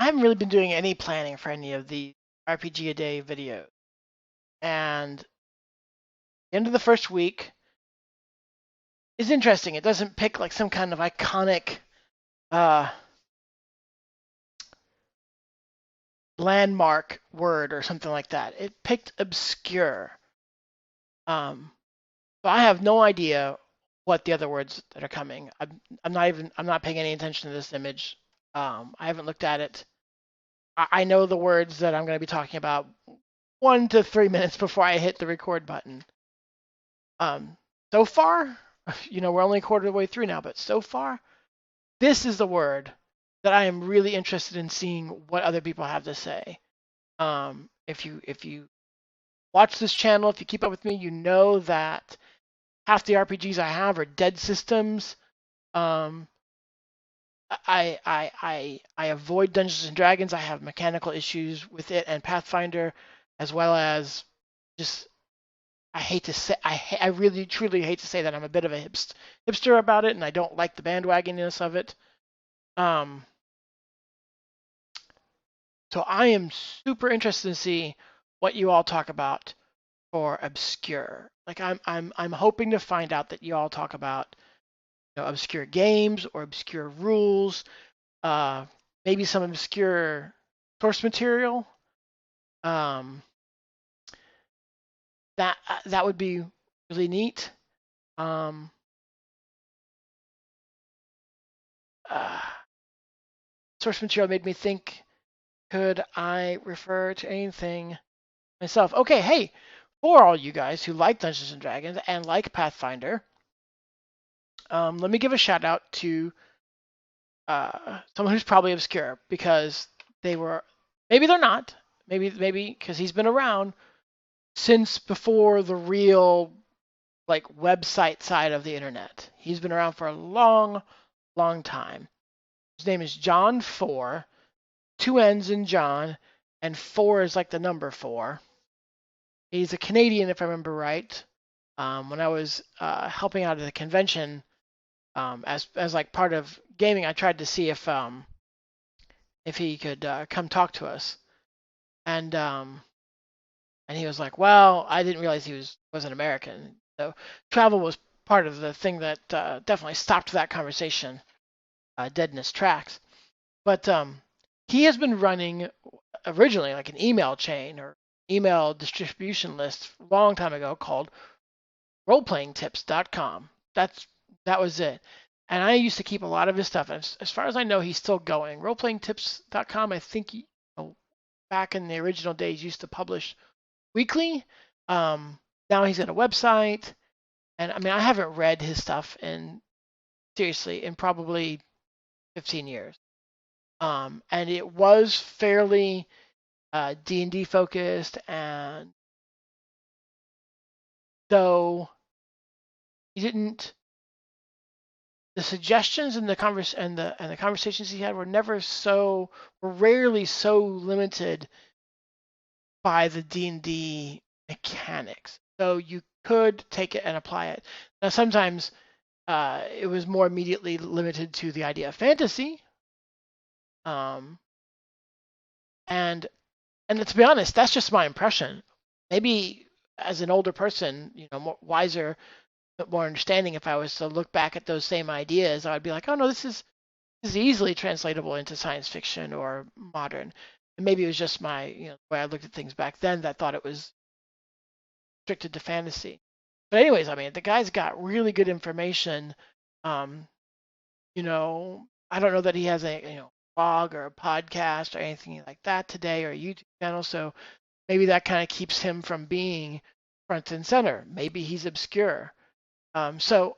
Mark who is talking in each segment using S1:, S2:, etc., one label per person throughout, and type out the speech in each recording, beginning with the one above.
S1: I haven't really been doing any planning for any of the RPGaDay videos. And the end of the first week is interesting. It doesn't pick like some kind of iconic uh, landmark word or something like that. It picked obscure. Um, so I have no idea what the other words that are coming. I'm not paying any attention to this image. I haven't looked at it. I know the words that I'm going to be talking about 1 to 3 minutes before I hit the record button. So far, we're only a quarter of the way through now, but so far, this is the word that I am really interested in seeing what other people have to say. If you watch this channel, if you keep up with me, you know that half the RPGs I have are dead systems. Um, I avoid Dungeons and Dragons. I have mechanical issues with it and Pathfinder, as well as just I hate to say I really truly hate to say that I'm a bit of a hipster about it, and I don't like the bandwagonness of it. So I am super interested to see what you all talk about for obscure. Like I'm hoping to find out that you all talk about obscure games or obscure rules, maybe some obscure source material. Um, that would be really neat. Um, uh, Source material made me think, could I refer to anything myself? Okay, hey, for all you guys who like Dungeons and Dragons and like Pathfinder, let me give a shout out to someone who's probably obscure because they were, maybe they're not, maybe because he's been around since before the real like website side of the internet. He's been around for a long, long time. His name is John Four, 2 N's in John, and four is like the number four. He's a Canadian, if I remember right. When I was helping out at the convention, as like part of gaming, I tried to see if he could come talk to us, and he was like, "Well, I didn't realize he was an American." So travel was part of the thing that definitely stopped that conversation dead in its tracks. But he has been running originally like an email chain or email distribution list a long time ago called roleplayingtips.com. That was it. And I used to keep a lot of his stuff. As far as I know, he's still going. Roleplayingtips.com, I think back in the original days used to publish weekly. Now he's got a website. And I mean, I haven't read his stuff seriously in probably 15 years. And it was fairly D&D focused, and though he didn't, the suggestions and the conversations he had were rarely so limited by the D&D mechanics. So you could take it and apply it. Now sometimes it was more immediately limited to the idea of fantasy. And to be honest, that's just my impression. Maybe as an older person, more wiser, more understanding, if I was to look back at those same ideas, I'd be like, oh no, this is easily translatable into science fiction or modern. And maybe it was just my, the way I looked at things back then that thought it was restricted to fantasy. But anyways, I mean, the guy's got really good information. Um, I don't know that he has a blog or a podcast or anything like that today or a YouTube channel, so maybe that kind of keeps him from being front and center. Maybe he's obscure. So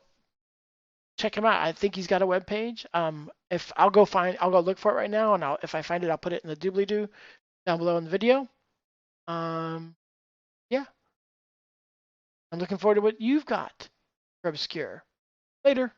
S1: check him out. I think he's got a web page. If I'll go look for it right now, and if I find it, I'll put it in the doobly-doo down below in the video. Yeah, I'm looking forward to what you've got for obscure. Later.